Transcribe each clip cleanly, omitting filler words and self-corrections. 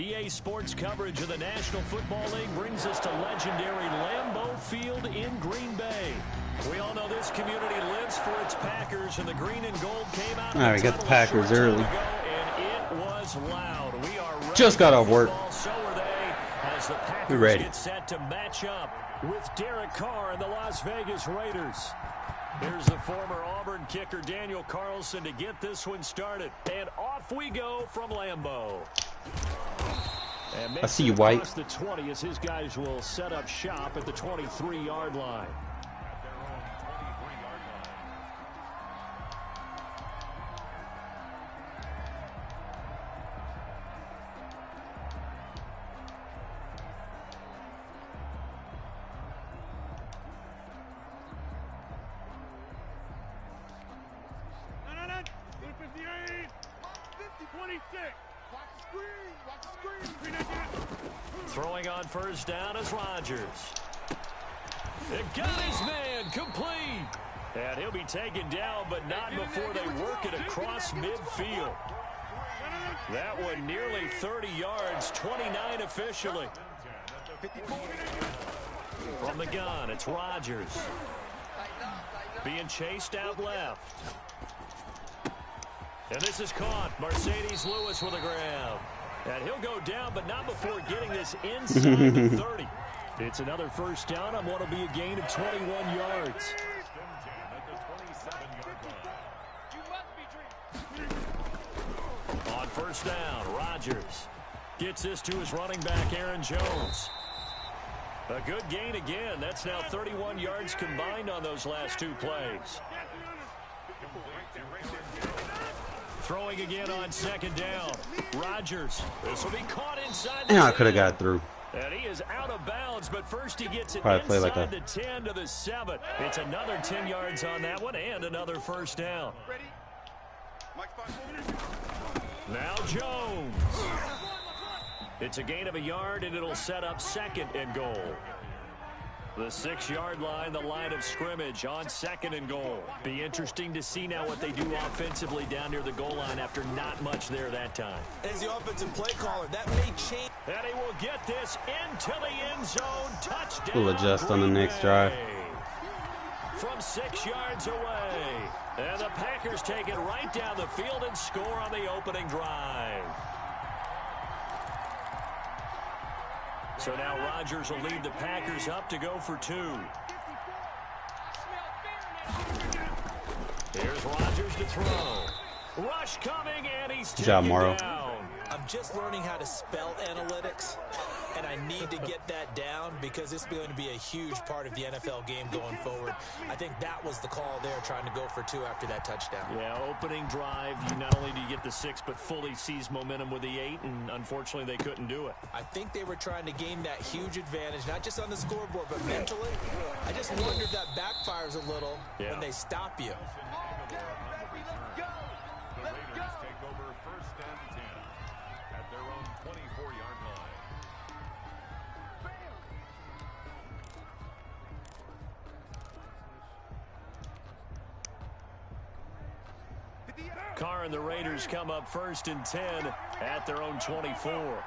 EA Sports coverage of the National Football League brings us to legendary Lambeau Field in Green Bay. We all know this community lives for its Packers, and the green and gold came out. All right, we got the Packers early. And it was loud. We are ready. Just got off work. So are they, as the Packers ready. get set to match up with Derek Carr and the Las Vegas Raiders. Here's the former Auburn kicker Daniel Carlson to get this one started. And off we go from Lambeau. I see you, White. The 20 as his guys will set up shop at the 23-yard line. Throwing on first down is Rodgers. It got his man complete. And he'll be taken down, but not before they work it across midfield. That one nearly 30 yards, 29 officially. From the gun, it's Rodgers. Being chased out left. And this is caught. Mercedes Lewis with a grab. And he'll go down, but not before getting this inside the 30. It's another first down on what will be a gain of 21 yards. On first down, Rodgers gets this to his running back, Aaron Jones. A good gain again. That's now 31 yards combined on those last two plays. Throwing again on second down. Rodgers. This will be caught inside the 10. I could have got through. And he is out of bounds, but first he gets it Probably inside the 10 to the 7. It's another 10 yards on that one and another first down. Now Jones. It's a gain of a yard, and it'll set up second and goal. The 6-yard line, the line of scrimmage on second and goal. Be interesting to see now what they do offensively down near the goal line after not much there that time. As the offensive play caller, that may change. And he will get this into the end zone. Touchdown. We'll adjust on the next drive. From 6 yards away. And the Packers take it right down the field and score on the opening drive. So now Rodgers will lead the Packers up to go for 2. Here's Rodgers to throw. Rush coming, and he's taken down. I'm just learning how to spell analytics, and I need to get that down because it's going to be a huge part of the NFL game going forward. I think that was the call there, trying to go for 2 after that touchdown. Yeah, opening drive, you not only do you get the 6, but fully seize momentum with the 8, and unfortunately they couldn't do it. I think they were trying to gain that huge advantage, not just on the scoreboard, but mentally. I just wonder if that backfires a little when they stop you. Carr and the Raiders come up first and 10 at their own 24.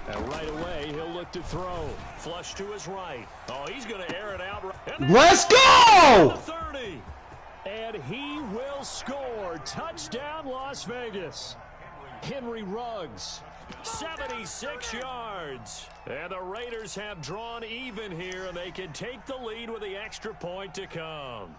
And right away, he'll look to throw. Flush to his right. Oh, he's going to air it out. Let's go! 30. And he will score. Touchdown, Las Vegas. Henry Ruggs, 76 yards. And the Raiders have drawn even here, and they can take the lead with the extra point to come.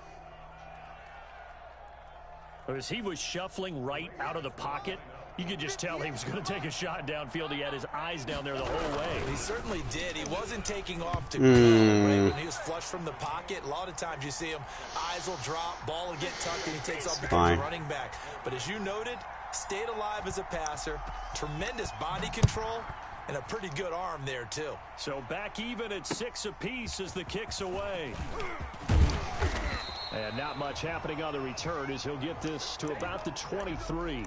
As he was shuffling right out of the pocket, you could just tell he was going to take a shot downfield. He had his eyes down there the whole way. He certainly did. He wasn't taking off to go. When he was flush from the pocket, a lot of times you see him, eyes will drop, ball will get tucked, and he takes off because of running back. But as you noted, stayed alive as a passer, tremendous body control, and a pretty good arm there, too. So back even at 6 apiece as the kick's away. And not much happening on the return as he'll get this to about the 23.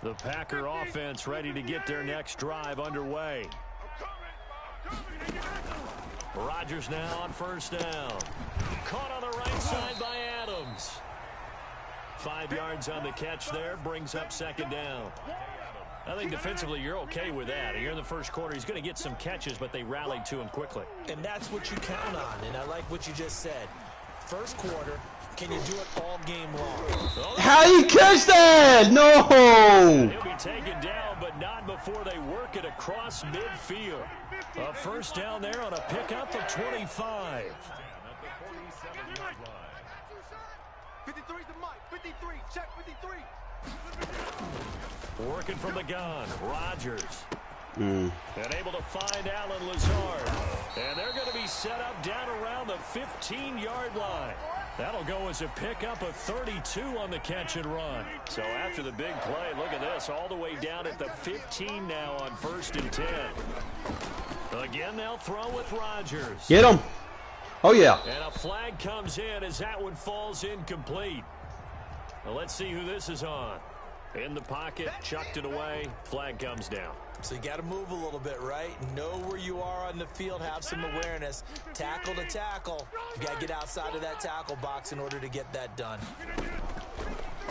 The Packer offense ready to get their next drive underway. Rodgers now on first down. Caught on the right side by Adams. 5 yards on the catch there, brings up second down. I think defensively you're okay with that. Here in the first quarter, he's going to get some catches, but they rallied to him quickly. And that's what you count on, and I like what you just said. First quarter, can you do it all game long? How you catch that? No! He'll be taken down, but not before they work it across midfield. A first down there on a pickup of 25. 53's the mic. 53. Check 53. Working from the gun, Rodgers. And able to find Alan Lazard. And they're going to be set up down around the 15-yard line. That'll go as a pickup of 32 on the catch and run. So after the big play, look at this, all the way down at the 15 now on 1st and 10. Again, they'll throw with Rodgers. Get him. Oh, yeah. And a flag comes in as that one falls incomplete. Well, let's see who this is on. In the pocket, chucked it away, flag comes down. So you got to move a little bit, right? Know where you are on the field, have some awareness. Tackle to tackle. You got to get outside of that tackle box in order to get that done.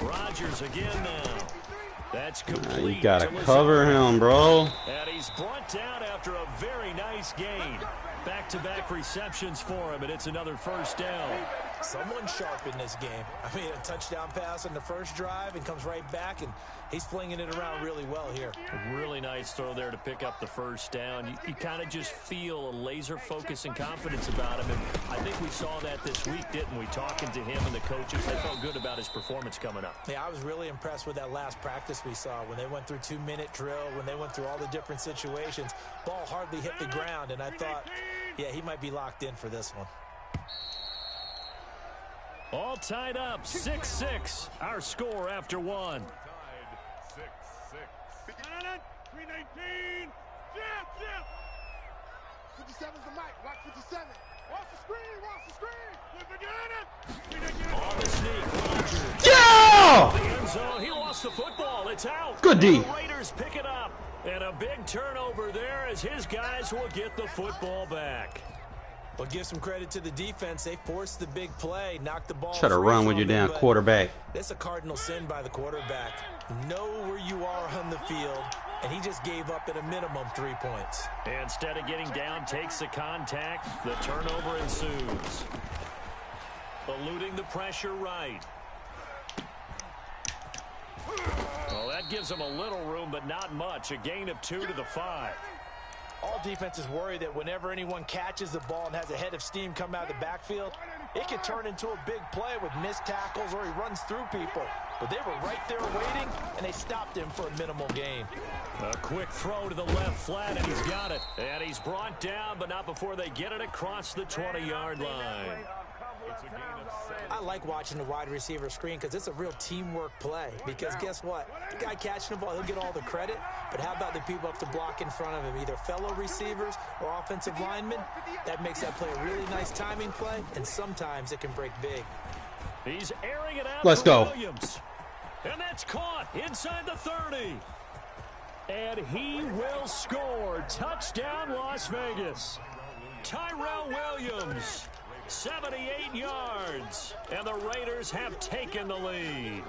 Rodgers again now. That's complete. You got to cover him, bro. And he's brought down after a very nice gain. Back-to-back receptions for him, and it's another first down. Someone sharp in this game. I mean, a touchdown pass on the first drive and comes right back, and he's flinging it around really well here. A really nice throw there to pick up the first down. You kind of just feel a laser focus and confidence about him, and I think we saw that this week, didn't we? Talking to him and the coaches, they felt good about his performance coming up. Yeah, I was really impressed with that last practice we saw when they went through 2-minute drill, when they went through all the different situations. Ball hardly hit the ground, and I thought, yeah, he might be locked in for this one. All tied up, 6-6. Our score after one. 6-6. 319. Jeff. 57's the mic. Watch 57. Watch the screen. On the sneak, Rodgers. Yeah! The end zone. He lost the football. It's out. Good D. The Raiders pick it up. And a big turnover there as his guys will get the football back. But give some credit to the defense. They forced the big play, knocked the ball. Try to run when you're down quarterback. That's a cardinal sin by the quarterback. Know where you are on the field, and he just gave up at a minimum 3 points. Instead of getting down, takes the contact. The turnover ensues. Eluding the pressure right. Well, that gives them a little room, but not much. A gain of 2 to the 5. All defenses worry that whenever anyone catches the ball and has a head of steam come out of the backfield, it can turn into a big play with missed tackles or he runs through people. But they were right there waiting, and they stopped him for a minimal gain. A quick throw to the left flat, and he's got it. And he's brought down, but not before they get it across the 20-yard line. I like watching the wide receiver screen because it's a real teamwork play. Because guess what? The guy catching the ball, he'll get all the credit. But how about the people up to block in front of him, either fellow receivers or offensive linemen? That makes that play a really nice timing play, and sometimes it can break big. He's airing it out. Let's go. Williams. And that's caught inside the 30. And he will score. Touchdown, Las Vegas. Tyrell Williams. 78 yards, and the Raiders have taken the lead.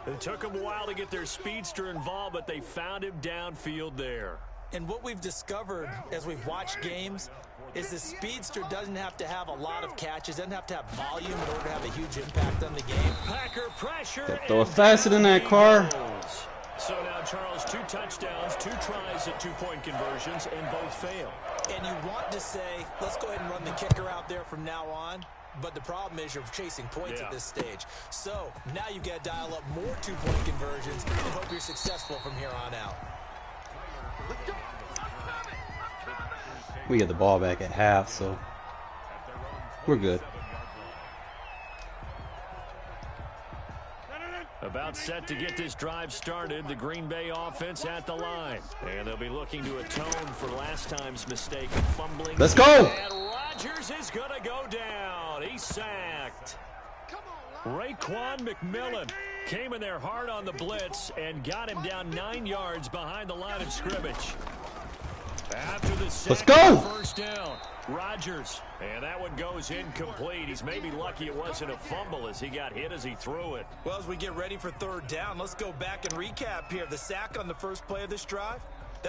It took them a while to get their speedster involved, but they found him downfield there. And what we've discovered as we've watched games is the speedster doesn't have to have a lot of catches, doesn't have to have volume in order to have a huge impact on the game. Packer pressure. Throw it faster than that car. So now, Charles, 2 touchdowns, 2 tries at 2-point conversions, and both fail. And you want to say, let's go ahead and run the kicker out there from now on. But the problem is you're chasing points at this stage. So now you've got to dial up more 2-point conversions and hope you're successful from here on out. We get the ball back at half, so we're good. About set to get this drive started, the Green Bay offense at the line. And they'll be looking to atone for last time's mistake of fumbling. Let's go! And Rodgers is going to go down. He's sacked. Raekwon McMillan came in there hard on the blitz and got him down 9 yards behind the line of scrimmage. After the sack, let's go! First down. Rodgers, and that one goes incomplete. He's maybe lucky it wasn't a fumble as he got hit as he threw it. Well, as we get ready for third down, let's go back and recap here. The sack on the first play of this drive.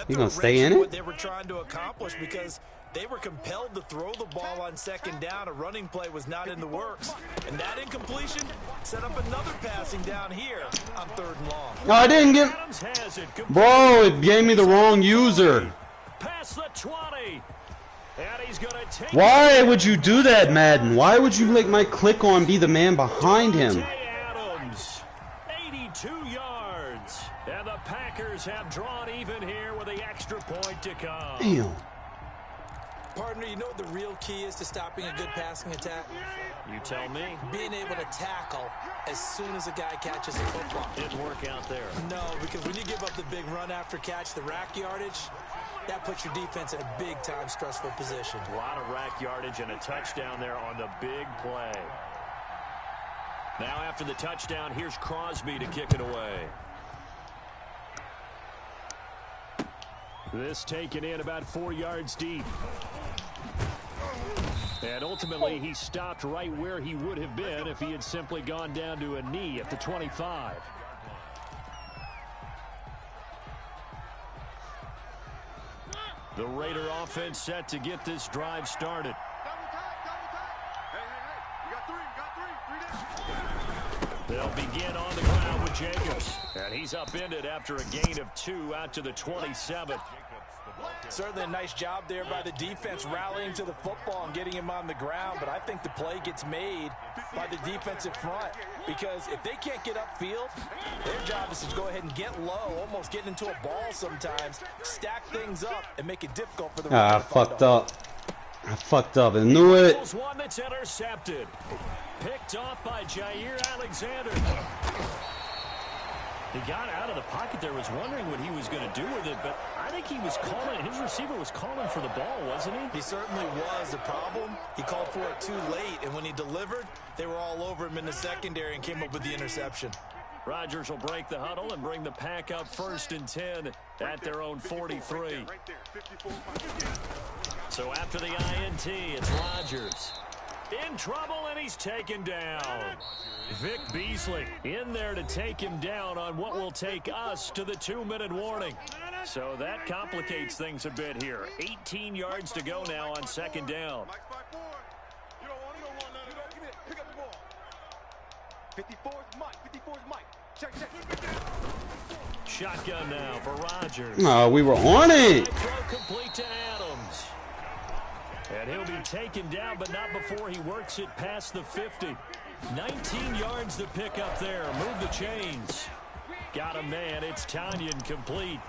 You gonna stay in it? What they were trying to accomplish because they were compelled to throw the ball on second down. A running play was not in the works. And that incompletion set up another passing down here on third and long. No, I didn't get... Bro, it gave me the wrong user. Past the 20. And he's gonna take Why would you do that, Madden? Why would you make my click on be the man behind him? Adams, 82 yards. And the Packers have drawn even here with the extra point to come. Damn. Partner, you know what the real key is to stopping a good passing attack? You tell me. Being able to tackle as soon as a guy catches the football. Didn't work out there. No, because when you give up the big run after catch, the rack yardage, that puts your defense in a big-time stressful position. A lot of rack yardage and a touchdown there on the big play. Now after the touchdown, here's Crosby to kick it away. This taken in about 4 yards deep. And ultimately, he stopped right where he would have been if he had simply gone down to a knee at the 25. The Raider offense set to get this drive started. They'll begin on the ground with Jacobs. And he's upended after a gain of 2 out to the 27. Certainly a nice job there by the defense rallying to the football and getting him on the ground. But I think the play gets made by the defensive front. Because if they can't get upfield, their job is to go ahead and get low, almost get into a ball sometimes, stack things up, and make it difficult for the I fucked up. I fucked up and knew it. One that's intercepted. Picked off by Jair Alexander. He got out of the pocket there, was wondering what he was going to do with it, but I think he was calling, his receiver was calling for the ball, wasn't he? He certainly was. The problem, he called for it too late, and when he delivered, they were all over him in the secondary and came up with the interception. Rodgers will break the huddle and bring the Pack up 1st and 10 at their own 43. So after the INT, it's Rodgers. In trouble, and he's taken down. Vic Beasley in there to take him down on what will take us to the 2-minute warning. So that complicates things a bit here. 18 yards to go now on 2nd down. 54's Mike. 54's Mike. Check. Shotgun now for Rodgers. No, we were on it. Throw complete to Adams. And he'll be taken down, but not before he works it past the 50. 19 yards to pick up there. Move the chains. Got a man. It's Tanyan complete.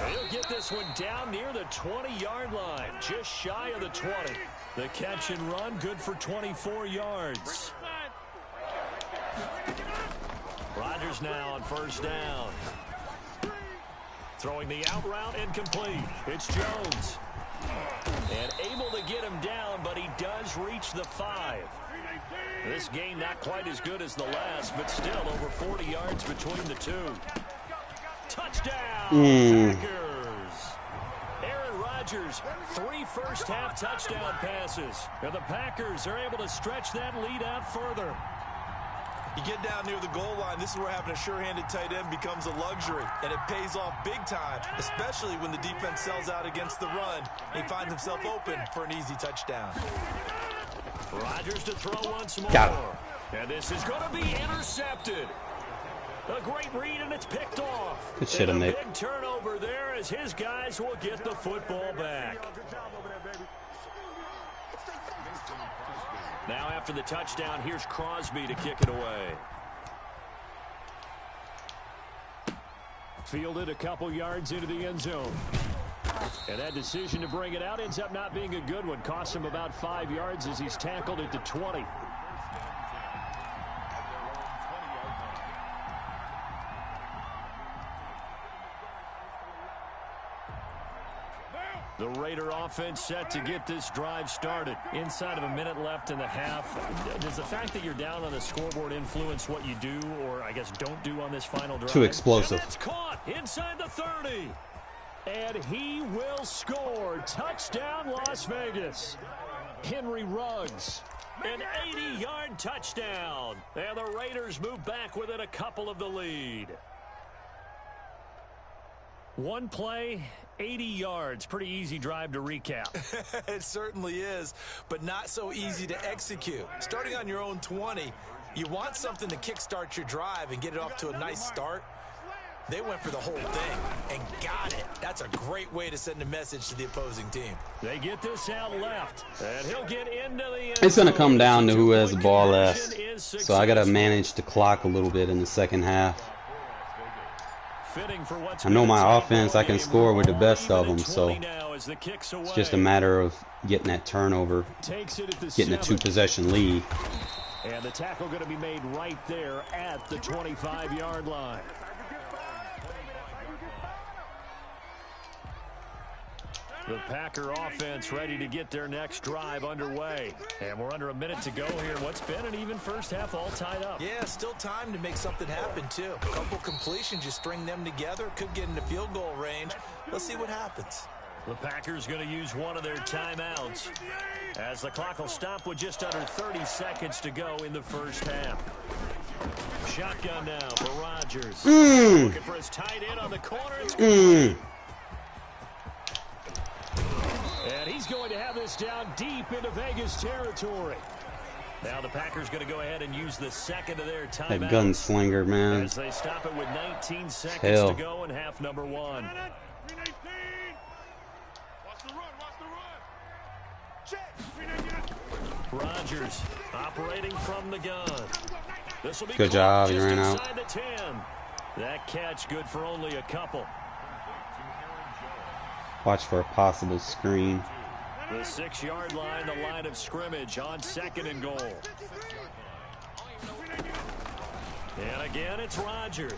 He'll get this one down near the 20-yard line, just shy of the 20. The catch and run, good for 24 yards. Rodgers now on 1st down. Throwing the out route incomplete. It's Jones. And able to get him down, but he does reach the 5. This game not quite as good as the last, but still over 40 yards between the two. Touchdown, Packers. Aaron Rodgers, 3 first-half touchdown passes. And the Packers are able to stretch that lead out further. You get down near the goal line, this is where having a sure-handed tight end becomes a luxury, and it pays off big time, especially when the defense sells out against the run. He finds himself open for an easy touchdown. Rodgers to throw once more. Got it. And this is going to be intercepted. A great read, and it's picked off. Good shit, Nick. Big turnover there as his guys will get the football back. Now after the touchdown, here's Crosby to kick it away. Fielded a couple yards into the end zone. And that decision to bring it out ends up not being a good one. Costs him about 5 yards as he's tackled at the 20. The Raider offense set to get this drive started. Inside of a minute left in the half. Does the fact that you're down on the scoreboard influence what you do, or I guess don't do on this final drive? Too explosive. And it's caught inside the 30. And he will score. Touchdown, Las Vegas. Henry Ruggs. An 80-yard touchdown. And the Raiders move back within a couple of the lead. One play, 80 yards. Pretty easy drive to recap. It certainly is, but not so easy to execute. Starting on your own 20, you want something to kickstart your drive and get it off to a nice start. They went for the whole thing and got it. That's a great way to send a message to the opposing team. They get this out left, and he'll get into the end. It's going to come down to who has the ball last. So I got to manage the clock a little bit in the second half. I know my offense, I can score with the best of them, so it's just a matter of getting that turnover, getting a 2-possession lead. And the tackle going to be made right there at the 25-yard line. The Packer offense ready to get their next drive underway. And we're under a minute to go here. What's been an even first half all tied up. Yeah, still time to make something happen, too. A couple completions, you string them together. Could get into field goal range. Let's see what happens. The Packers going to use one of their timeouts as the clock will stop with just under 30 seconds to go in the first half. Shotgun now for Rodgers. Looking for his tight end on the corner. It's and he's going to have this down deep into Vegas territory. Now the Packers going to go ahead and use the second of their timeout. That gunslinger, man. As they stop it with 19 seconds to go in half number one. Rodgers operating from the gun. This will be good job, he ran out. The 10. That catch good for only a couple. Watch for a possible screen. The 6-yard line, the line of scrimmage on 2nd and goal. And again, it's Rodgers.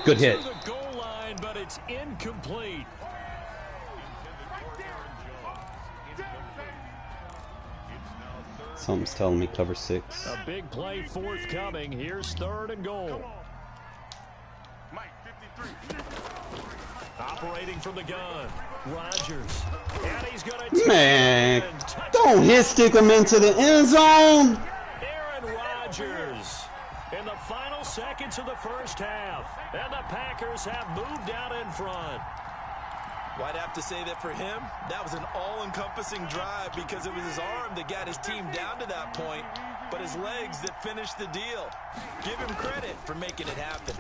Good hit. To the goal line, but it's incomplete. Something's telling me cover 6. A big play forthcoming. Here's 3rd and goal. Operating from the gun, Rodgers. And he's going to man, don't hit stick him into the end zone. Aaron Rodgers in the final seconds of the first half. And the Packers have moved out in front. Well, I'd have to say that for him, that was an all-encompassing drive because it was his arm that got his team down to that point, but his legs that finished the deal. Give him credit for making it happen.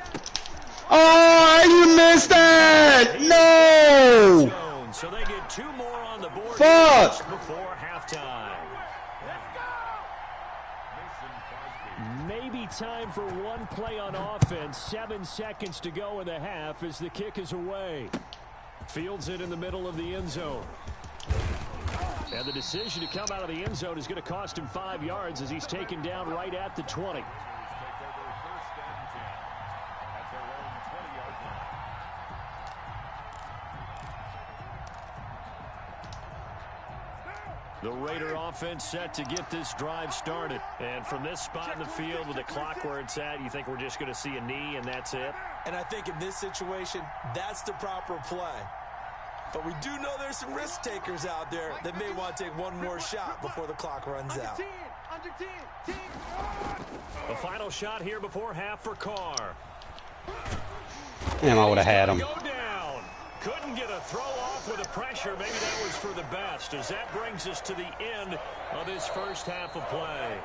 Oh, you missed that! No! So they get 2 more on the board Fuck! Before halftime. Maybe time for one play on offense. 7 seconds to go in the half as the kick is away. Fields it in the middle of the end zone. And the decision to come out of the end zone is going to cost him 5 yards as he's taken down right at the 20. The Raider offense set to get this drive started. And from this spot in the field with the clock where it's at, you think we're just going to see a knee and that's it? And I think in this situation, that's the proper play. But we do know there's some risk takers out there that may want to take one more shot before the clock runs out. Under 10. The final shot here before half for Carr. Damn, I would have had him. Go down. Couldn't get a throw off with the pressure. Maybe that was for the best, as that brings us to the end of this first half of play.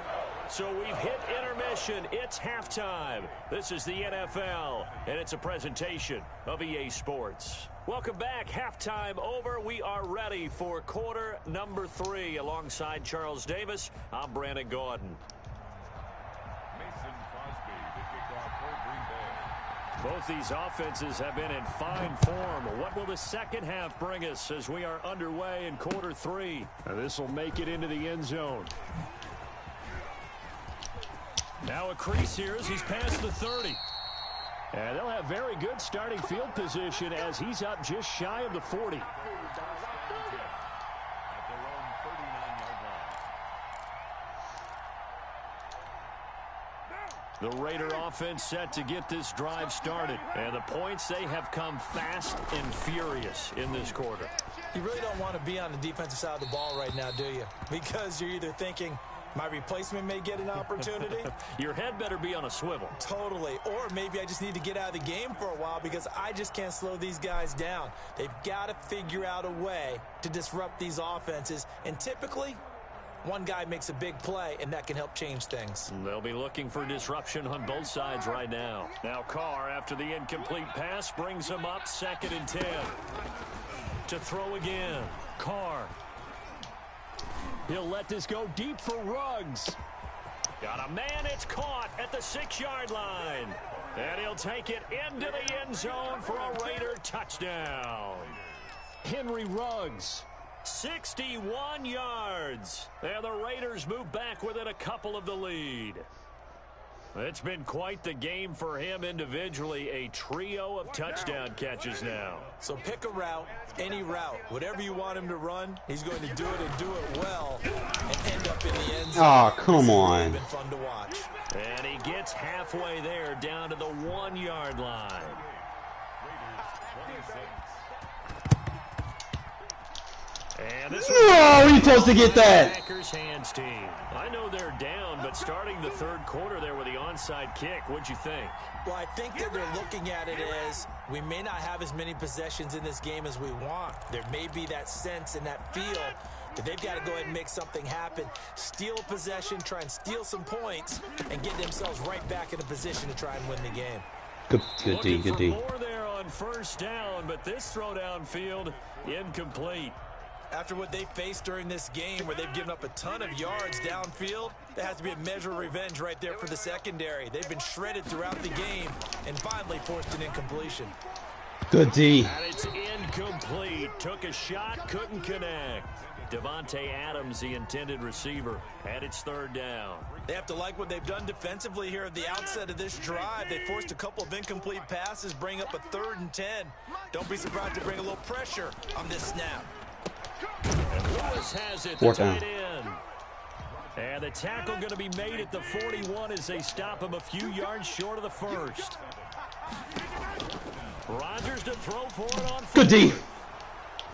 So we've hit intermission. It's halftime. This is the NFL, and it's a presentation of EA Sports. Welcome back. Halftime over. We are ready for quarter number 3. Alongside Charles Davis, I'm Brandon Gaudin. Both these offenses have been in fine form. What will the second half bring us as we are underway in quarter 3? This will make it into the end zone. Now a crease here as he's past the 30. And they'll have very good starting field position as he's up just shy of the 40. The Raider offense set to get this drive started. And the points, they have come fast and furious in this quarter. You really don't want to be on the defensive side of the ball right now, do you? Because you're either thinking, my replacement may get an opportunity. Your head better be on a swivel. Totally. Or maybe I just need to get out of the game for a while because I just can't slow these guys down. They've got to figure out a way to disrupt these offenses. And typically, one guy makes a big play, and that can help change things. They'll be looking for disruption on both sides right now. Now Carr, after the incomplete pass, brings him up 2nd and 10. To throw again. Carr. He'll let this go deep for Ruggs. Got a man, it's caught at the 6-yard line. And he'll take it into the end zone for a Raider touchdown. Henry Ruggs. 61 yards. And the Raiders move back within a couple of the lead. It's been quite the game for him individually. A trio of touchdown catches now. So pick a route, any route. Whatever you want him to run, he's going to do it and do it well and end up in the end zone. Oh, come on. It's been fun to watch. And he gets halfway there down to the 1-yard line. And this no, he's supposed to get that. Packers hands team. I know they're down, but starting the 3rd quarter there with the onside kick, what'd you think? Well, I think that they're looking at it as we may not have as many possessions in this game as we want. There may be that sense and that feel that they've got to go ahead and make something happen. Steal possession, try and steal some points, and get themselves right back in a position to try and win the game. Good D, good D. More there on 1st down, but this throw downfield incomplete. After what they faced during this game where they've given up a ton of yards downfield, there has to be a measure of revenge right there for the secondary. They've been shredded throughout the game and finally forced an incompletion. Good D. And it's incomplete. Took a shot, couldn't connect. Devontae Adams, the intended receiver, and it's 3rd down. They have to like what they've done defensively here at the outset of this drive. They forced a couple of incomplete passes, bring up a 3rd and 10. Don't be surprised to bring a little pressure on this snap. And Lewis has it, the tight end. And the tackle going to be made at the 41 as they stop him a few yards short of the 1st. Rodgers to throw for it on 4th. Good D.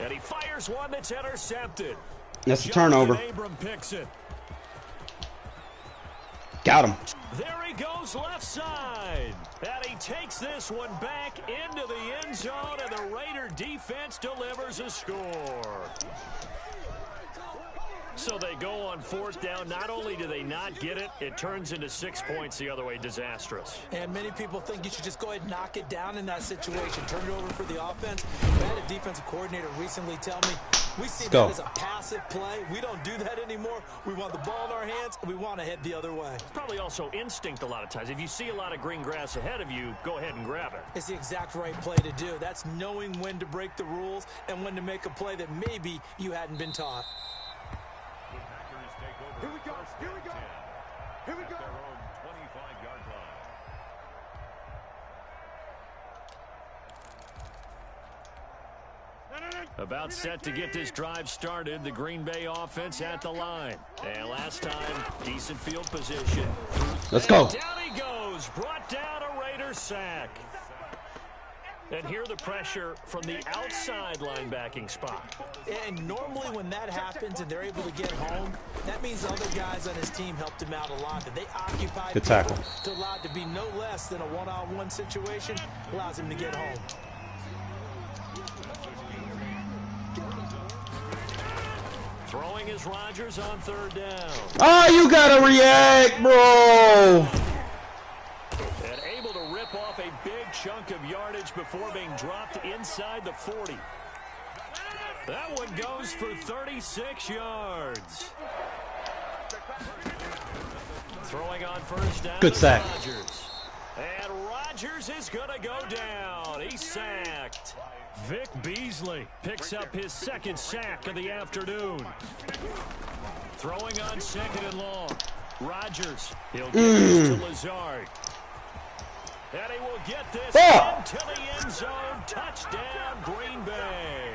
And he fires one that's intercepted. That's a turnover. Abram picks it. Got him. There he goes left side. And he takes this one back into the end zone, and the Raider defense delivers a score. So they go on 4th down. Not only do they not get it, it turns into 6 points the other way. Disastrous. And many people think you should just go ahead and knock it down in that situation. Turn it over for the offense. I had a defensive coordinator recently tell me, we see that as a passive play. We don't do that anymore. We want the ball in our hands, and we want to head the other way. It's probably also instinct a lot of times. If you see a lot of green grass ahead of you, go ahead and grab it. It's the exact right play to do. That's knowing when to break the rules and when to make a play that maybe you hadn't been taught. Here we go. Here we go. Here we go. Their own 25-yard line. About set to get this drive started. The Green Bay offense at the line. And last time, decent field position. Let's go. And down he goes. Brought down a Raider sack. And here the pressure from the outside linebacking spot. And normally when that happens and they're able to get home, that means other guys on his team helped him out a lot. That they occupy good tackle. To allow it to be no less than a one-on-one situation, allows him to get home. Throwing is Rodgers on 3rd down. Oh, you gotta react, bro. And able to rip off a big chunk of yardage before being dropped inside the 40. That one goes for 36 yards. Throwing on 1st down. Good sack. Rodgers. And Rodgers is going to go down. He's sacked. Vic Beasley picks up his 2nd sack of the afternoon. Throwing on 2nd and long. Rodgers. He'll get this to Lazard. And he will get this into the end zone. Touchdown, Green Bay.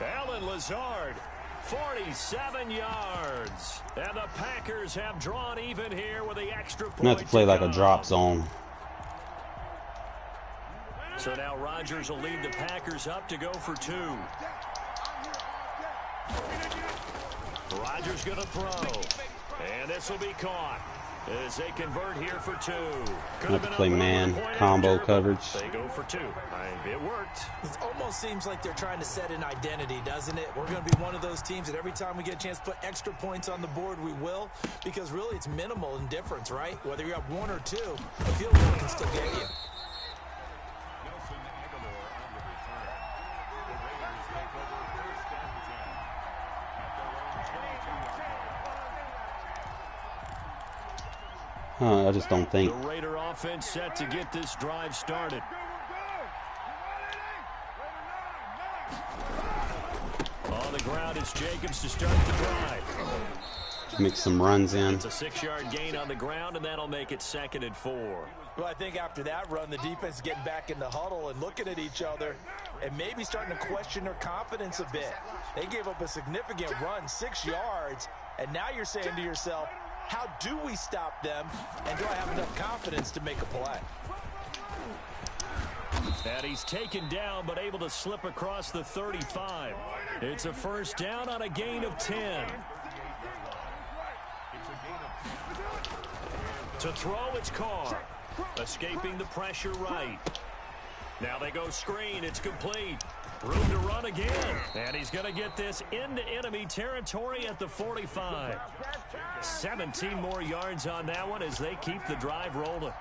Allen Lazard 47 yards. And the Packers have drawn even here with the extra point. I'm going to have to play like a drop zone. So now Rodgers will lead the Packers up to go for 2. Rodgers going to throw. And this will be caught as they convert here for 2. I'm going to play man combo coverage. They go for 2. It worked. It almost seems like they're trying to set an identity, doesn't it? We're going to be one of those teams that every time we get a chance to put extra points on the board, we will. Because really it's minimal in difference, right? Whether you have 1 or 2, the field goal can still get you. I just don't think. The Raider offense set to get this drive started. On the ground, it's Jacobs to start the drive. Make some runs in. It's a 6-yard gain on the ground, and that'll make it 2nd and 4. Well, I think after that run, the defense is getting back in the huddle and looking at each other and maybe starting to question their confidence a bit. They gave up a significant run, 6 yards, and now you're saying to yourself, how do we stop them, and do I have enough confidence to make a play? And he's taken down, but able to slip across the 35. It's a 1st down on a gain of 10. To throw, it's Carr. Escaping the pressure right. Now they go screen. It's complete. Room to run again. And he's going to get this into enemy territory at the 45. 17 more yards on that one as they keep the drive rolling.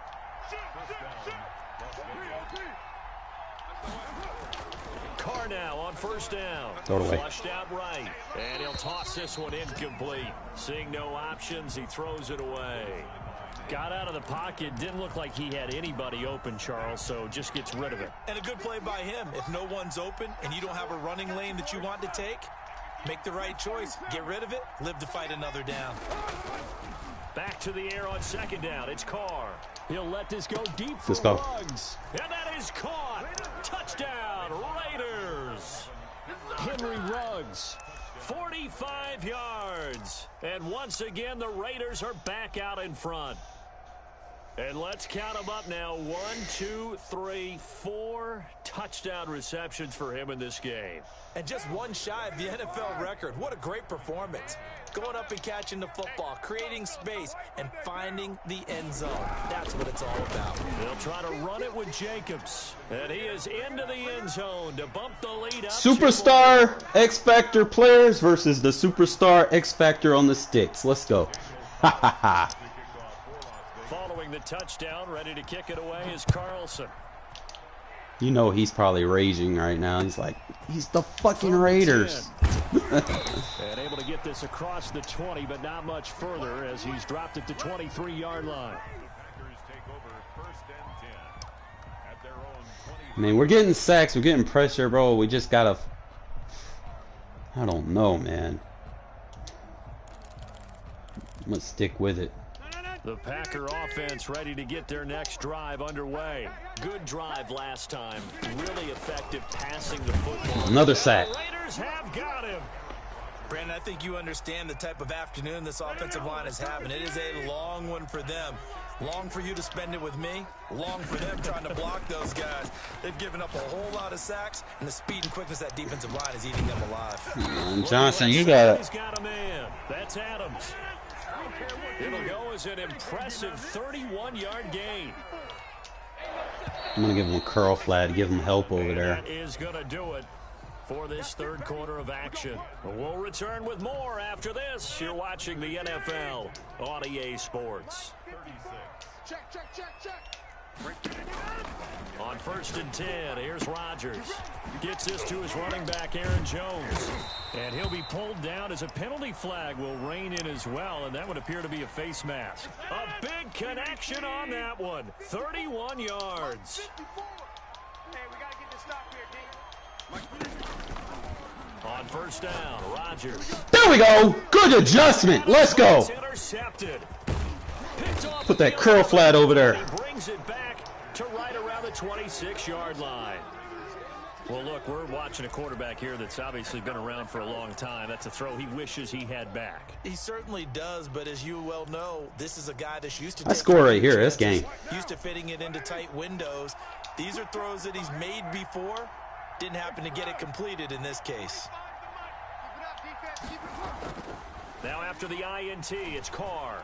Carr now on 1st down. Totally. Flushed out right. And he'll toss this one incomplete. Seeing no options, he throws it away. Got out of the pocket. Didn't look like he had anybody open, Charles, so just gets rid of it. And a good play by him. If no one's open and you don't have a running lane that you want to take, make the right choice. Get rid of it. Live to fight another down. Back to the air on 2nd down. It's Carr. He'll let this go deep for Let's go. Ruggs. And that is caught. Touchdown, Raiders. Henry Ruggs. 45 yards. And once again, the Raiders are back out in front. And let's count them up now. 1, 2, 3, 4 touchdown receptions for him in this game. And just one shy of the NFL record. What a great performance. Going up and catching the football, creating space, and finding the end zone. That's what it's all about. They'll try to run it with Jacobs. And he is into the end zone to bump the lead up. Superstar X-Factor players versus the Superstar X-Factor on the sticks. Let's go. Ha ha ha. Following the touchdown, ready to kick it away is Carlson. You know he's probably raging right now. He's like, he's the fucking Raiders. And able to get this across the 20, but not much further as he's dropped at the 23-yard line. I mean, we're getting sacks, we're getting pressure, bro. We just gotta... I don't know, man. I'm gonna stick with it. The Packer offense ready to get their next drive underway. Good drive last time. Really effective passing the football. Another sack. The Raiders have got him. Brandon, I think you understand the type of afternoon this offensive line is having. It is a long one for them. Long for you to spend it with me. Long for them trying to block those guys. They've given up a whole lot of sacks, and the speed and quickness of that defensive line is eating them alive. Johnson, you got He's got a man. That's Adams. It'll go as an impressive 31-yard gain. I'm going to give him a curl flat, give him help over there. That is going to do it for this 3rd quarter of action. We'll return with more after this. You're watching the NFL on EA Sports. Check, check, check, check. On 1st and 10, here's Rodgers. Gets this to his running back, Aaron Jones. And he'll be pulled down as a penalty flag will rein in as well, and that would appear to be a face mask. A big connection on that one. 31 yards. Hey, we got to get this stop here, D. On 1st down, Rodgers. There we go. Good adjustment. Let's go. Intercepted. Put that curl flat over there. He brings it back to right around the 26-yard line. Well, look, we're watching a quarterback here that's obviously been around for a long time. That's a throw he wishes he had back. He certainly does, but as you well know, this is a guy that's used to I score right here. This game. Used to fitting it into tight windows. These are throws that he's made before. Didn't happen to get it completed in this case. Now after the INT, it's Carr.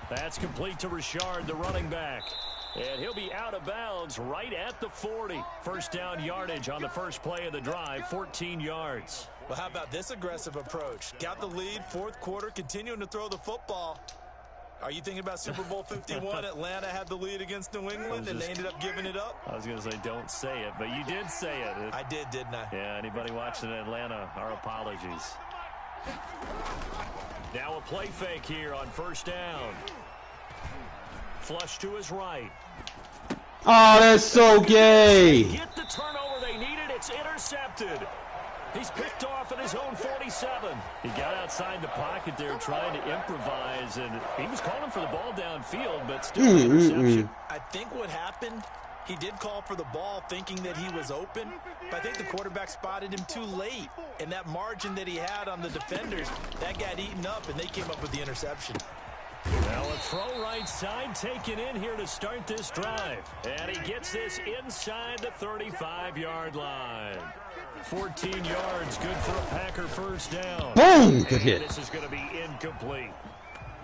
That's complete to Richard, the running back. And he'll be out of bounds right at the 40. First down yardage on the first play of the drive, 14 yards. Well, how about this aggressive approach? Got the lead, fourth quarter, continuing to throw the football. Are you thinking about Super Bowl 51? Atlanta had the lead against New England, and they ended up giving it up? I was going to say don't say it, but you did say it. I did, didn't I? Yeah, anybody watching Atlanta, our apologies. Now a play fake here on first down. Flush to his right. Oh, that's so gay. Get the turnover they needed. It's intercepted. He's picked off at his own 47. He got outside the pocket there trying to improvise, and he was calling for the ball downfield, but still an interception. I think what happened, he did call for the ball thinking that he was open, but I think the quarterback spotted him too late, and that margin that he had on the defenders, that got eaten up, and they came up with the interception. Now a throw right side taken in here to start this drive. And he gets this inside the 35-yard line. 14 yards, good for a Packer first down. Boom! Good hit. This is going to be incomplete.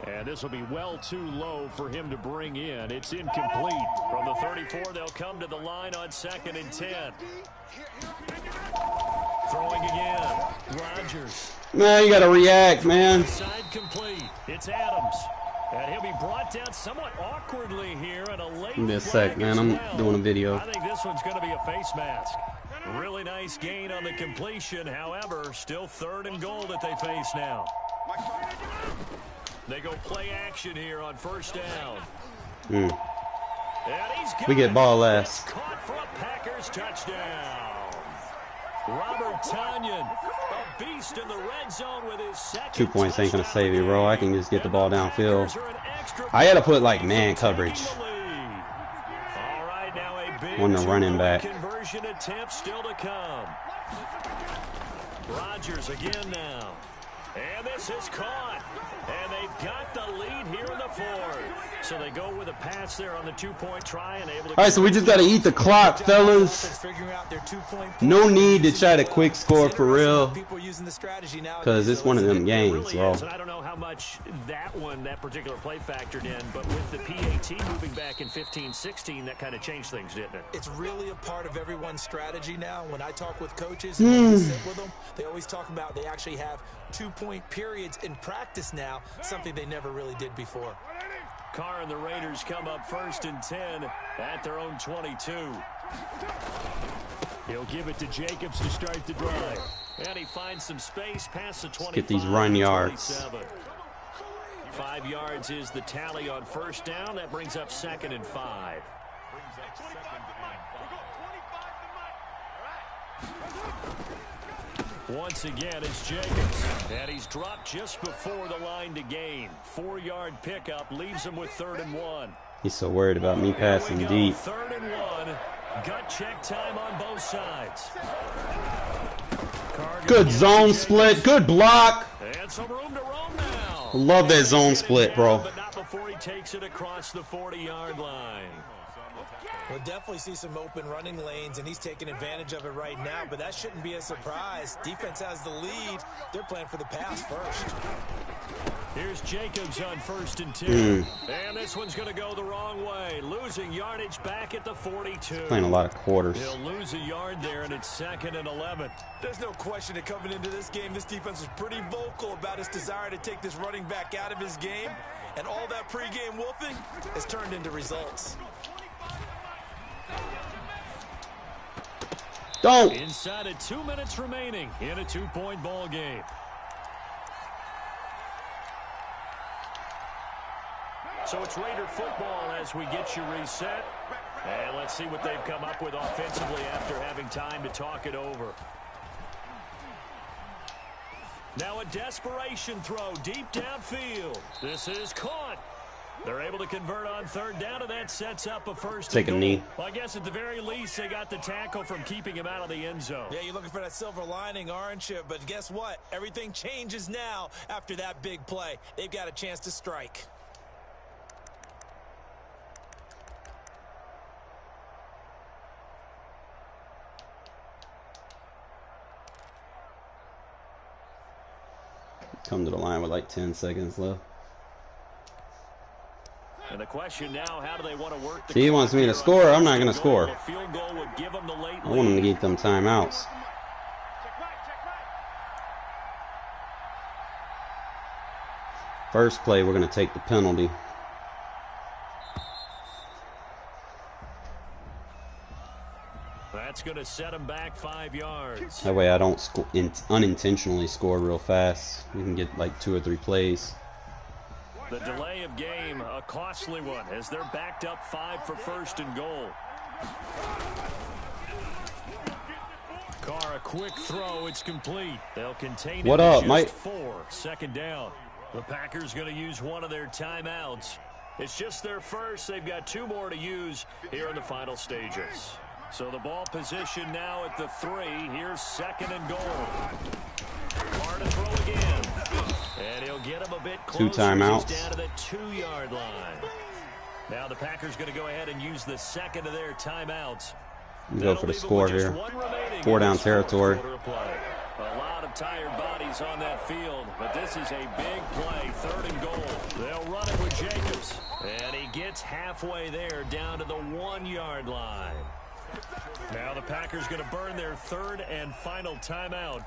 And this will be well too low for him to bring in. It's incomplete. From the 34, they'll come to the line on 2nd and 10. Throwing again. Rodgers. Man, you got to react, man. Side complete. It's Adams. And he'll be brought down somewhat awkwardly here in a late Give me a sec, man. I'm doing a video. I think this one's going to be a face mask. Really nice gain on the completion. However, still 3rd and goal that they face now. They go play action here on first down. We get ball last. Caught for a Packers touchdown. Robert Tonyan, a beast in the red zone with his second 2 points ain't gonna save you, bro. I can just get the ball downfield. touchdown. I had to put like man coverage. All right, now a big On the running back. conversion attempt still to come. Rodgers again now. And this is caught. And they've got the lead here in the 4th. So they go with a pass there on the 2-point try and able to. All right, so we just got to eat the clock, fellas. No need to try to quick score for real. Because it's one of them games, bro. I don't know how much that particular play factored in, but with the PAT moving back in 15-16, that kind of changed things, didn't it? It's really a part of everyone's strategy now. When I talk with coaches and when I sit with them, they always talk about they actually have 2-point periods in practice now, something they never really did before. Carr and the Raiders come up 1st and 10 at their own 22. He'll give it to Jacobs to start the drive. And he finds some space past the 25. Get these run yards. 5 yards is the tally on first down. That brings up 2nd and 5. Once again, it's Jacobs. And he's dropped just before the line to gain. 4-yard pickup leaves him with 3rd and 1. He's so worried about me passing deep. 3rd and 1. Gut check time on both sides. Good zone split. Good block. And some room to roam now. Love that zone split, bro. But not before he takes it across the 40-yard line. We'll definitely see some open running lanes, and he's taking advantage of it right now, but that shouldn't be a surprise. Defense has the lead. They're playing for the pass first. Here's Jacobs on 1st and 2. And this one's going to go the wrong way. Losing yardage back at the 42. Playing a lot of quarters. He'll lose a yard there, and it's 2nd and 11. There's no question that coming into this game, this defense was pretty vocal about its desire to take this running back out of his game, and all that pregame wolfing has turned into results. Don't. Inside of 2 minutes remaining in a 2-point ball game. So it's Raider football as we get you reset. And let's see what they've come up with offensively after having time to talk it over. Now a desperation throw deep downfield. This is caught. They're able to convert on third down, and that sets up a first Take a and goal. knee. Well, I guess at the very least, they got the tackle from keeping him out of the end zone. Yeah, you're looking for that silver lining, aren't you? But guess what? Everything changes now after that big play. They've got a chance to strike. Come to the line with like 10 seconds left. And the question now, how do they want to work the He wants me to score. I'm not going to score. A field goal would give them the late I want him to get them timeouts. First play, we're going to take the penalty. That's going to set him back 5 yards. That way I don't unintentionally score real fast. We can get like 2 or 3 plays. The delay of game, a costly one, as they're backed up 5 for first and goal. Carr, a quick throw, it's complete. They'll contain what it up, just Mike? 4, second down. The Packers going to use one of their timeouts. It's just their first. They've got 2 more to use here in the final stages. So the ball position now at the 3. Here's second and goal. Carr to throw again. And he'll get him a bit closer. 2 timeouts. He's down to the 2-yard line. Now the Packers going to go ahead and use the second of their timeouts. Go for the score here. 4 down territory. A lot of tired bodies on that field, but this is a big play, 3rd and goal. They'll run it with Jacobs, and he gets halfway there down to the 1-yard line. Now the Packers going to burn their 3rd and final timeout.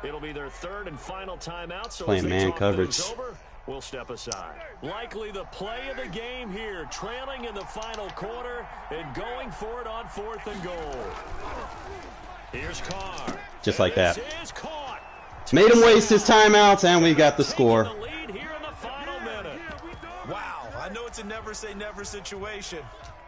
It'll be their 3rd and final timeout. So playing man coverage. Over, we'll step aside. Likely the play of the game here, trailing in the final quarter and going for it on 4th and goal. Here's Carr. Just like that. Caught. Made him waste his timeouts, and we got the score. The lead here in the final minute. Wow, I know it's a never say never situation,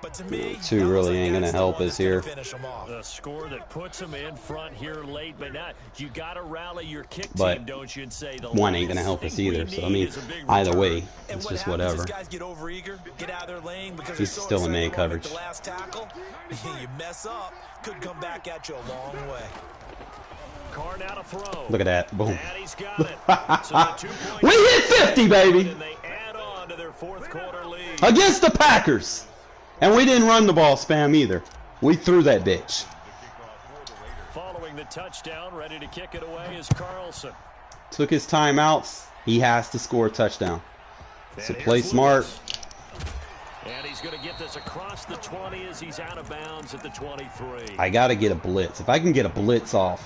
but to me, 2 really ain't gonna help us here. A score that puts them in front here late, but not. You got to rally your kick But team, don't you? And say the 1 ain't gonna help us either. So I mean, either way, it's just whatever. Guys get overeager, get out of their lane because He's still in man coverage. the last tackle. You mess up, could come back at you a long way. Carr now to throw. Look at that. Boom. And he's got it. So the 2-point We hit 50, baby! and they add on to their 4th quarter lead. Against the Packers! And we didn't run the ball spam either. We threw that bitch. Following the touchdown, ready to kick it away is Carlson. Took his timeouts. He has to score a touchdown. So And play here's smart. Lewis. And he's going to get this across the 20 as he's out of bounds at the 23. I got to get a blitz. If I can get a blitz off,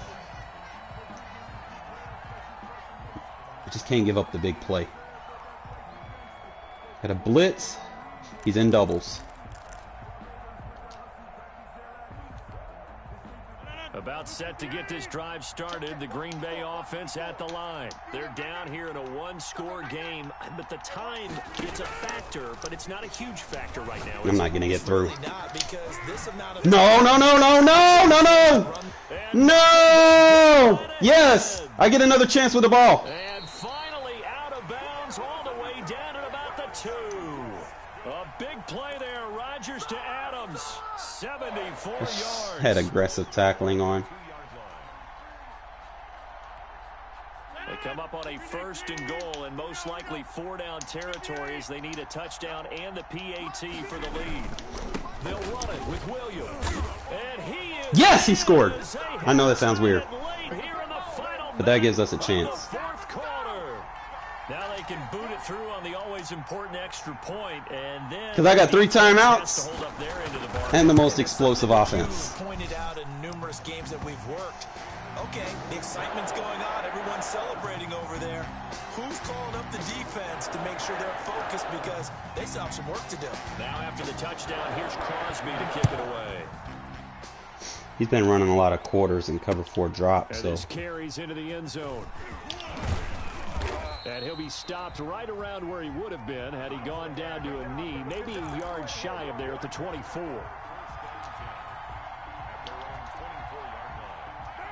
I just can't give up the big play. Got a blitz. He's in doubles. About set to get this drive started. The Green Bay offense at the line. They're down here in a 1-score game, but the time is a factor, but it's not a huge factor right now. I'm not going to get through. No, No, no, no, no, no, no, no! No! Yes! I get another chance with the ball. And finally out of bounds all the way down at about the 2. A big play there. Rodgers to Adams. 74 yards. Had aggressive tackling on. They come up on a 1st and goal and most likely 4 down territory as they need a touchdown and the PAT for the lead. They'll run it with Williams. And he is. Yes, he scored. I know that sounds weird, but that gives us a chance. 4th quarter. Now they can boot it through on the always important extra point, and then Because I got 3 timeouts has to hold up their end of the bargain. and the most explosive offense. Pointed out in numerous games that we've worked. Okay, the excitement's going on. Everyone's celebrating over there. Who's calling up the defense to make sure they're focused because they still have some work to do? Now after the touchdown, here's Crosby to kick it away. He's been running a lot of quarters and cover 4 drops, And so this carries into the end zone. And he'll be stopped right around where he would have been had he gone down to a knee, maybe a yard shy of there at the 24.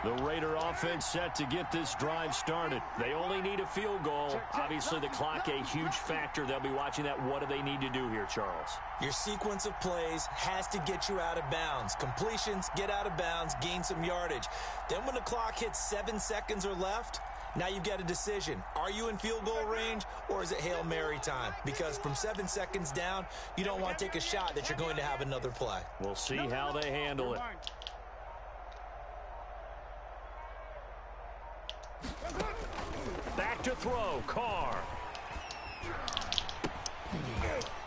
The Raider offense set to get this drive started. They only need a field goal. Obviously, the clock a huge factor. They'll be watching that. What do they need to do here, Charles? Your sequence of plays has to get you out of bounds. Completions, get out of bounds, gain some yardage. Then when the clock hits 7 seconds or left, now you've got a decision. Are you in field goal range, or is it Hail Mary time? Because from 7 seconds down, you don't want to take a shot that you're going to have another play. We'll see how they handle it. Back to throw, Carr.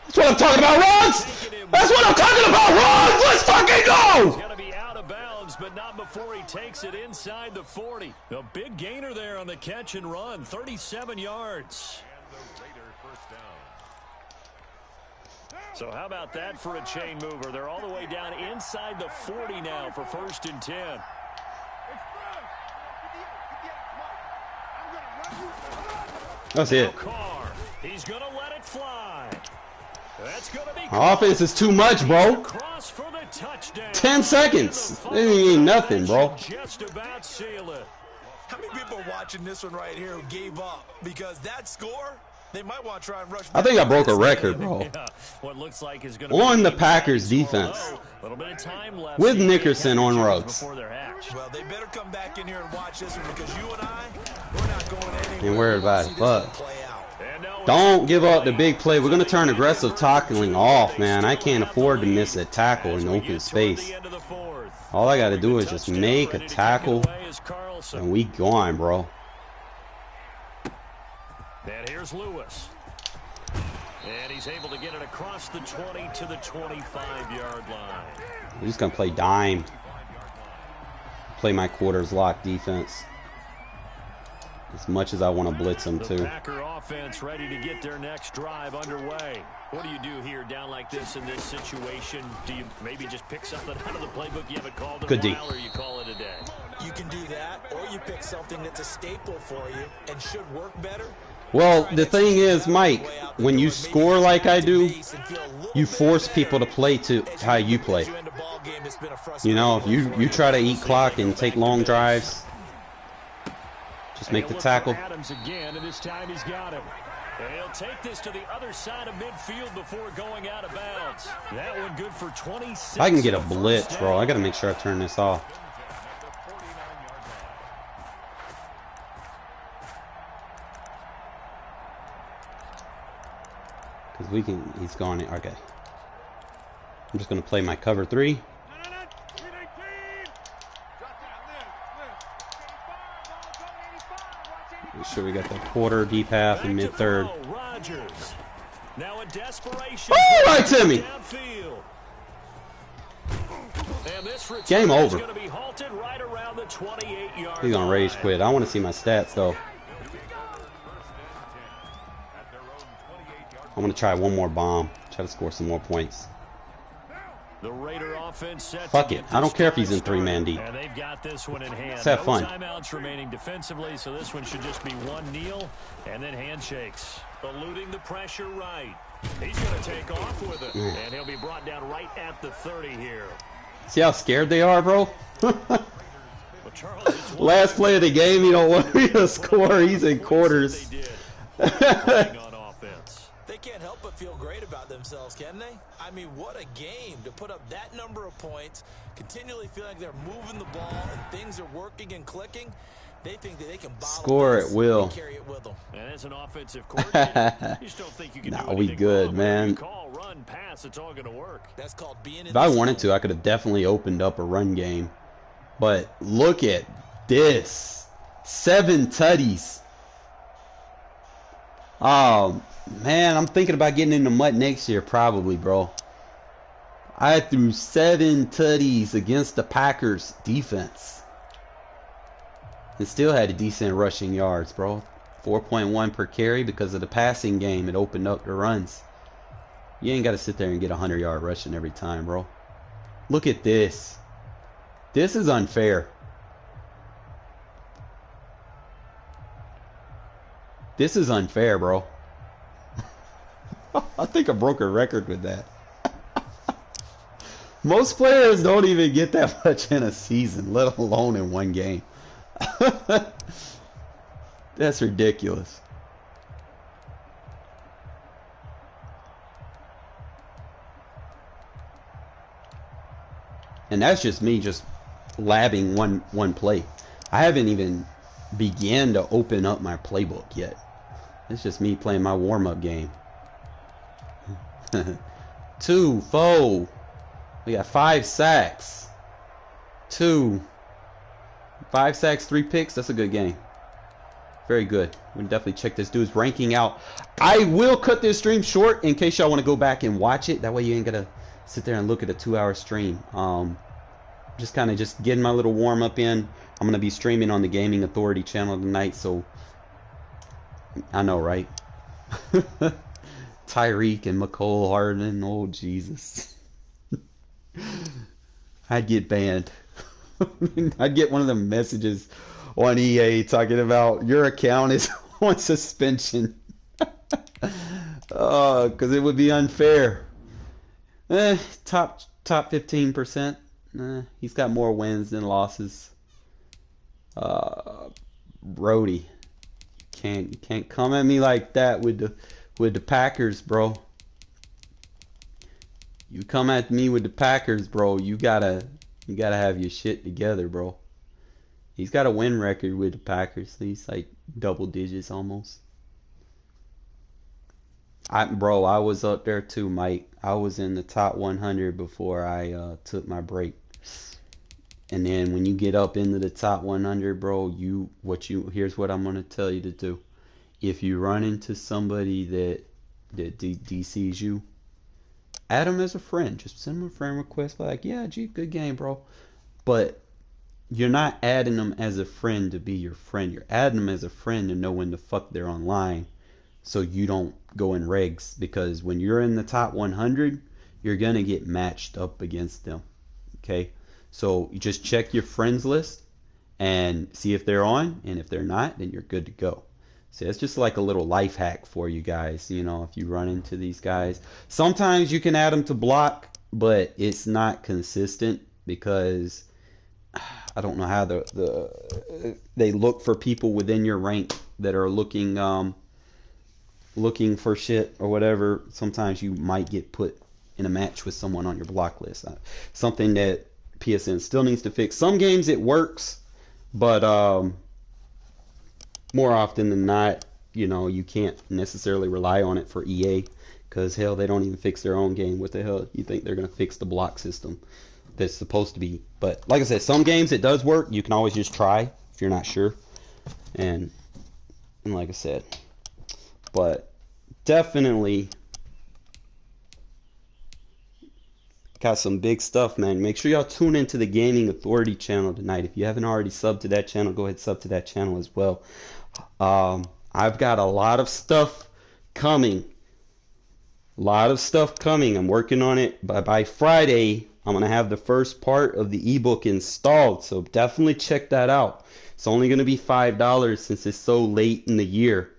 That's what I'm talking about, runs! That's what I'm talking about, runs! Let's fucking go! He's going to be out of bounds, but not before he takes it inside the 40. A big gainer there on the catch and run, 37 yards. So how about that for a chain mover? They're all the way down inside the 40 now for 1st and 10. That's it. Carr, he's going to let it fly. That's going to be Offense is too much, bro. cross for the touchdown. 10 seconds. It ain't nothing, bro. Just about seal it. How many people are watching this one right here who gave up? Because that score, they might want to try and rush. I think I broke a record, bro. Yeah, what looks like is going to On be the Packers defense. a little bit of time left With Nickerson on ropes. before they're hatched. Well, they better come back in here and watch this one because you and I, we're not going anywhere. Ain't worried about it. See this one Fuck. play out. And now Don't give up the big play. We're going to turn aggressive tackling off, man. I can't afford to miss a tackle in open space. All I got to do is just make a tackle, and we gone, bro. And here's Lewis. And he's able to get it across the 20 to the 25-yard line. We're just going to play dime. Play my quarters lock defense. As much as I want to blitz them, The too. Packer offense ready to get their next drive underway. What do you do here down like this in this situation? Do you maybe just pick something out of the playbook you haven't called in Good a D. while, or you call it a day? You can do that, or you pick something that's a staple for you and should work better. Well, the thing is, Mike, when you score like I do, you force people to play to how you play. You know, if you try to eat clock and take long drives, just make the tackle. Adams again, and this time he's got him. And he'll take this to the other side of midfield before going out of bounds. That one good for 26. I can get a blitz, bro. I got to make sure I turn this off. Because we can, he's gone. Okay. I'm just going to play my cover 3. Make sure we got the quarter, deep half, and mid third. Now in desperation. Oh, right to me. Game over. He's gonna rage quit. I want to see my stats though. I'm gonna try one more bomb. Try to score some more points. The Raider offense set. Fuck it. I don't care if he's in 3-man deep. And they've got this one in hand. Let's have fun. No timeouts remaining defensively, so this one should just be one kneel and then handshakes. Eluding the pressure right. He's going to take off with it, and he'll be brought down right at the 30 here. See how scared they are, bro? Well, Charles, last play of the game, you don't want me to score. He's in quarters. They can't help but feel great about themselves, can they? I mean, what a game to put up that number of points, continually feel like they're moving the ball and things are working and clicking. They think that they can score at will. And carry it with them. And as an offensive coordinator, you just don't think you can do we good, man. Call, run, pass, it's all going to work. That's called being in if I wanted to, I could have definitely opened up a run game. But look at this. 7 tutties. Man, I'm thinking about getting in the mud next year, probably, bro. I threw 7 tutties against the Packers defense. And still had a decent rushing yards, bro. 4.1 per carry because of the passing game. It opened up the runs. You ain't got to sit there and get 100-yard rushing every time, bro. Look at this. This is unfair. This is unfair, bro. I think I broke a record with that. Most players don't even get that much in a season, let alone in one game. That's ridiculous. And that's just me just labbing one play. I haven't even began to open up my playbook yet. It's just me playing my warm-up game. 2, 4. We got 5 sacks. 2. 5 sacks, 3 picks. That's a good game. Very good. We can definitely check this dude's ranking out. I will cut this stream short in case y'all want to go back and watch it. That way you ain't gotta sit there and look at a 2-hour stream. Just kind of just getting my little warm up in. I'm gonna be streaming on the Gaming Authority channel tonight, so I know, right? Tyreek and McCole Hardman. Oh Jesus. I'd get banned. I'd get one of the messages on EA talking about your account is on suspension. Because it would be unfair. Top 15%. He's got more wins than losses. Brody, can't come at me like that with the Packers, bro. You come at me with the Packers, bro. You gotta have your shit together, bro. He's got a win record with the Packers. He's like double digits almost. Bro, I was up there too, Mike. I was in the top 100 before I took my break. And then when you get up into the top 100, bro, here's what I'm gonna tell you to do. If you run into somebody that DCs you, add them as a friend. Just send them a friend request, like, yeah, gee, good game, bro. But you're not adding them as a friend to be your friend. You're adding them as a friend to know when the fuck they're online, so you don't go in regs. Because when you're in the top 100, you're gonna get matched up against them. Okay, so you just check your friends list and see if they're on, and if they're not, then you're good to go. So it's just like a little life hack for you guys. You know, if you run into these guys, sometimes you can add them to block, but it's not consistent because I don't know how they look for people within your rank that are looking for shit or whatever. Sometimes you might get put in a match with someone on your block list. Something that PSN still needs to fix. Some games it works, but more often than not, you know, you can't necessarily rely on it for EA, because hell, they don't even fix their own game. What the hell you think they're gonna fix the block system that's supposed to be? But like I said, some games it does work. You can always just try if you're not sure. And like I said, but definitely got some big stuff, man. Make sure y'all tune into the Gaming Authority channel tonight. If you haven't already subbed to that channel, go ahead and sub to that channel as well. I've got a lot of stuff coming. I'm working on it. By Friday, I'm going to have the first part of the ebook installed. So definitely check that out. It's only going to be $5 since it's so late in the year.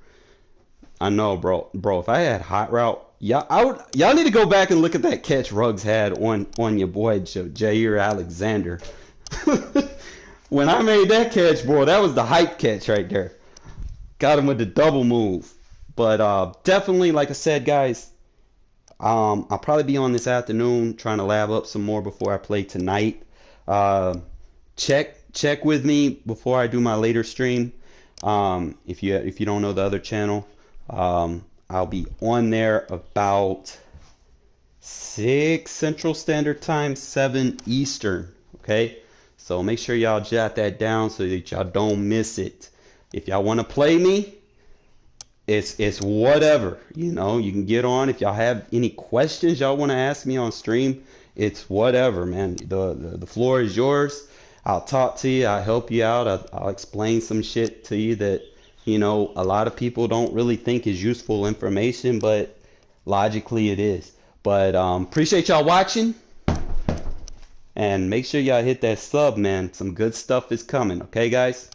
I know, bro. If I had Hot Route, y'all need to go back and look at that catch Ruggs had on your boy Jair Alexander. When I made that catch, bro, that was the hype catch right there. Got him with the double move. But definitely, like I said, guys, I'll probably be on this afternoon trying to lab up some more before I play tonight. Check with me before I do my later stream. If you don't know the other channel, I'll be on there about 6 Central Standard Time, 7 Eastern. Okay, so make sure y'all jot that down so that y'all don't miss it. If y'all want to play me, it's whatever, you know. You can get on. If y'all have any questions y'all want to ask me on stream, it's whatever, man. The floor is yours. I'll talk to you. I'll help you out. I'll explain some shit to you that, you know, a lot of people don't really think is useful information, but logically it is. But appreciate y'all watching, and make sure y'all hit that sub, man. Some good stuff is coming. Okay, guys?